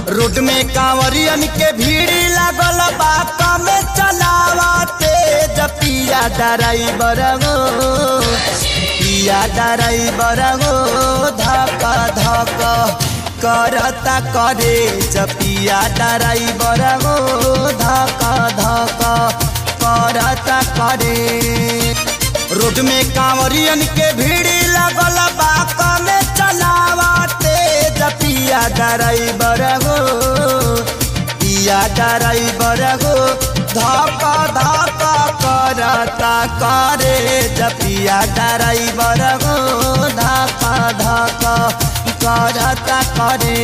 Road में कांवरियन के भीड़ लागल बा कमे चलावते पिया ड्राइवर गो पिया ड्राइवर गो धक धक करता करे पिया ड्राइवर गो धक धक करता करे। रोड में कांवरियन के भीड़ लागल बा कमे चलावते पिया ड्राइवर गो पिया ड्राइवर गो धक धक करता करे पिया ड्राइवर गो धक धक करता करे।